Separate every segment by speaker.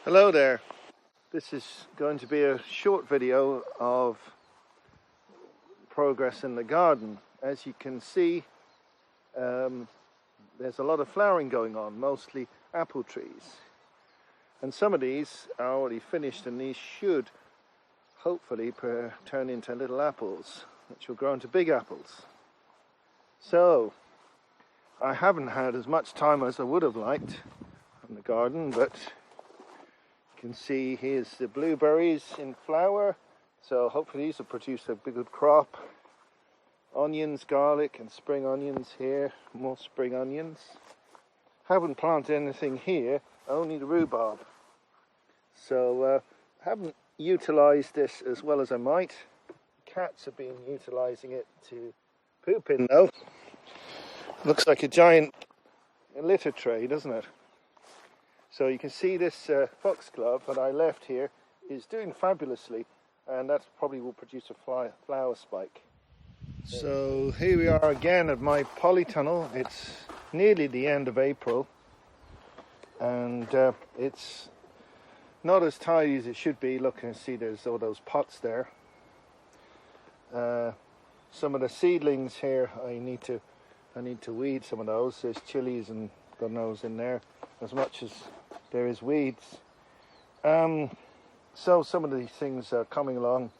Speaker 1: Hello there. This is going to be a short video of progress in the garden. As you can see, there's a lot of flowering going on, mostly apple trees. And some of these are already finished, and these should hopefully turn into little apples, which will grow into big apples. So, I haven't had as much time as I would have liked in the garden, but you can see here's the blueberries in flower, so hopefully these will produce a good crop. Onions, garlic and spring onions here, more spring onions. Haven't planted anything here, only the rhubarb. So haven't utilised this as well as I might. Cats have been utilising it to poop in though. Looks like a giant litter tray, doesn't it? So you can see this foxglove that I left here is doing fabulously, and that probably will produce a flower spike. So here we are again at my polytunnel. It's nearly the end of April, and it's not as tidy as it should be. Look and see there's all those pots there. Some of the seedlings here I need to weed some of those. There's chilies and God knows in there, as much as there is weeds. So some of these things are coming along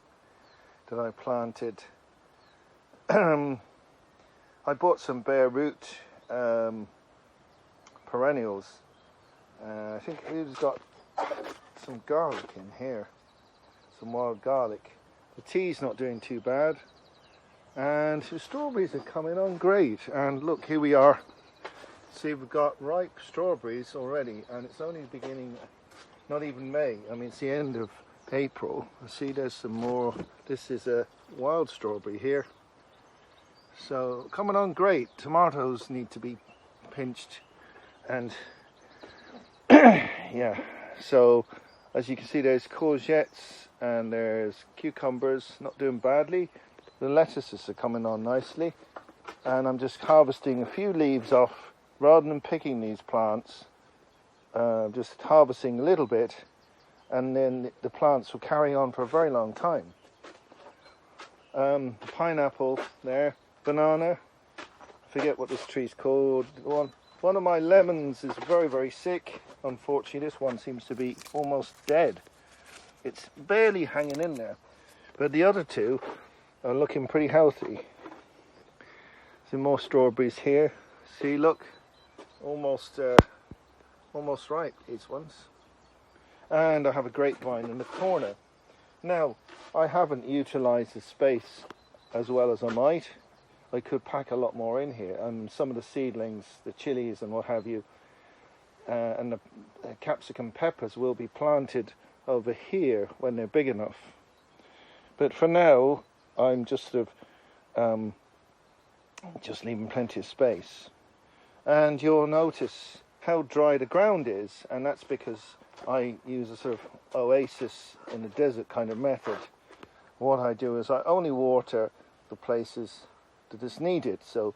Speaker 1: that I planted. I bought some bare root perennials. I think we've got some garlic in here, some wild garlic. The tea's not doing too bad, and the strawberries are coming on great. And look, here we are. See, we've got ripe strawberries already, and it's only the beginning, not even May. I mean, it's the end of April. See, there's some more. This is a wild strawberry here. So, coming on great. Tomatoes need to be pinched, and yeah. So, as you can see, there's courgettes and there's cucumbers, not doing badly. The lettuces are coming on nicely, and I'm just harvesting a few leaves off. Rather than picking these plants, just harvesting a little bit, and then the plants will carry on for a very long time. Pineapple there, banana, I forget what this tree's called. One of my lemons is very, very sick. Unfortunately, this one seems to be almost dead. It's barely hanging in there, but the other two are looking pretty healthy. Some more strawberries here. See, look. Almost ripe, these ones. And I have a grapevine in the corner. Now, I haven't utilised the space as well as I might. I could pack a lot more in here, and some of the seedlings, the chilies and what have you, and the capsicum peppers will be planted over here when they're big enough. But for now, I'm just sort of just leaving plenty of space. And you'll notice how dry the ground is, and that's because I use a sort of oasis in the desert kind of method. What I do is I only water the places that is needed, so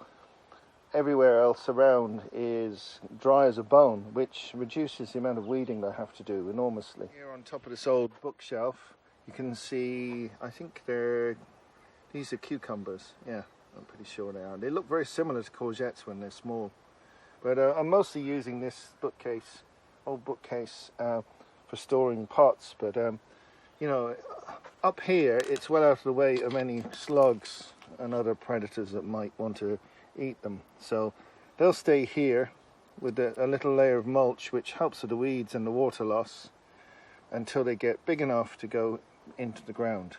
Speaker 1: everywhere else around is dry as a bone, which reduces the amount of weeding that I have to do enormously. Here on top of this old bookshelf, you can see, I think these are cucumbers, yeah, I'm pretty sure they are. They look very similar to courgettes when they're small. But I'm mostly using this old bookcase, for storing pots. But, you know, up here, it's well out of the way of any slugs and other predators that might want to eat them. So they'll stay here with a little layer of mulch, which helps with the weeds and the water loss until they get big enough to go into the ground.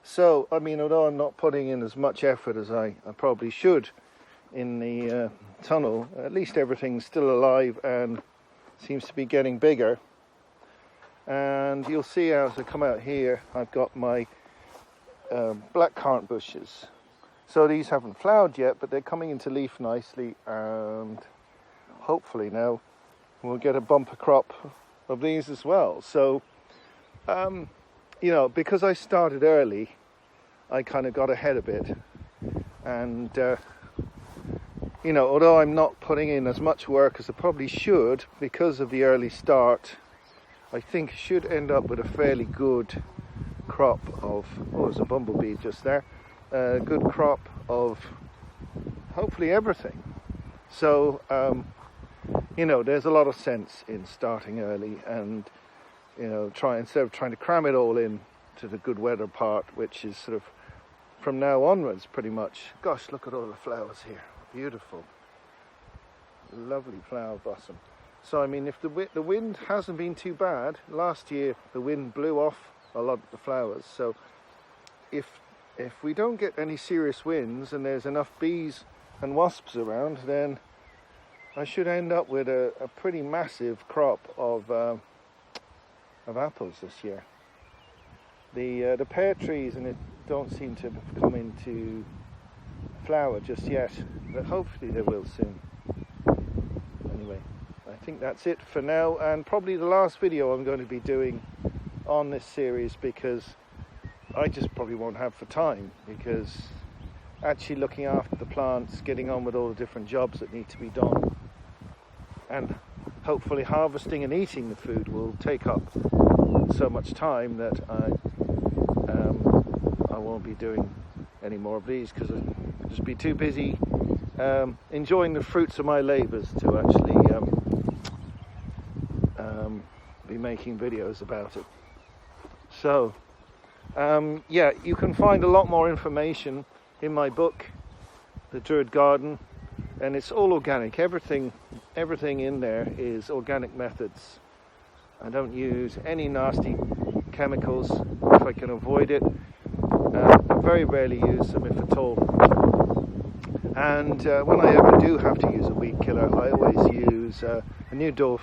Speaker 1: So, I mean, although I'm not putting in as much effort as I probably should in the tunnel, at least everything's still alive and seems to be getting bigger. And you'll see as I come out here, I've got my blackcurrant bushes. So these haven't flowered yet, but they're coming into leaf nicely, and hopefully now we'll get a bumper crop of these as well. So, you know, because I started early, I kind of got ahead a bit, and you know, although I'm not putting in as much work as I probably should because of the early start, I think should end up with a fairly good crop of, oh, there's a bumblebee just there, a good crop of hopefully everything. So, you know, there's a lot of sense in starting early and, you know, instead of trying to cram it all in to the good weather part, which is sort of from now onwards pretty much. Gosh, look at all the flowers here. Beautiful. Lovely flower blossom. So, I mean, if the wind hasn't been too bad, last year the wind blew off a lot of the flowers. So if we don't get any serious winds and there's enough bees and wasps around, then I should end up with a pretty massive crop of apples this year. The pear trees and it don't seem to have come into flower just yet, but hopefully they will soon. Anyway, I think that's it for now, and probably the last video I'm going to be doing on this series, because I just probably won't have the time, because actually looking after the plants, getting on with all the different jobs that need to be done, and hopefully harvesting and eating the food will take up so much time that I won't be doing any more of these, because I'll just be too busy enjoying the fruits of my labours to actually be making videos about it. So yeah, you can find a lot more information in my book, The Druid Garden, and it's all organic. Everything in there is organic methods. I don't use any nasty chemicals if I can avoid it. I very rarely use them, if at all. And when I ever do have to use a weed killer, I always use a neo-druid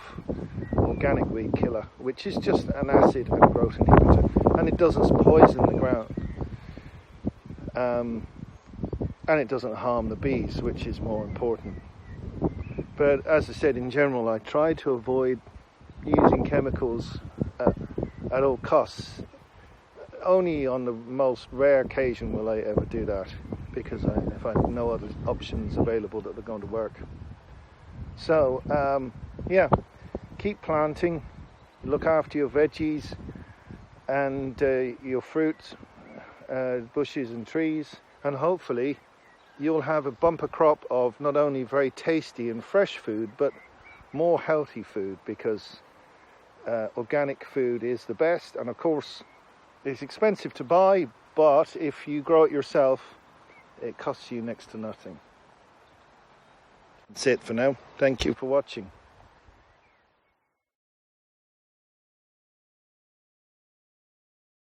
Speaker 1: organic weed killer, which is just an acid and growth inhibitor, and it doesn't poison the ground, and it doesn't harm the bees, which is more important. But as I said, in general, I try to avoid using chemicals at all costs. Only on the most rare occasion will I ever do that, because if I have no other options available that are going to work. So yeah, keep planting, look after your veggies and your fruits, bushes and trees, and hopefully you'll have a bumper crop of not only very tasty and fresh food, but more healthy food, because organic food is the best. And of course it's expensive to buy, but if you grow it yourself, it costs you next to nothing. That's it for now. Thank you for watching.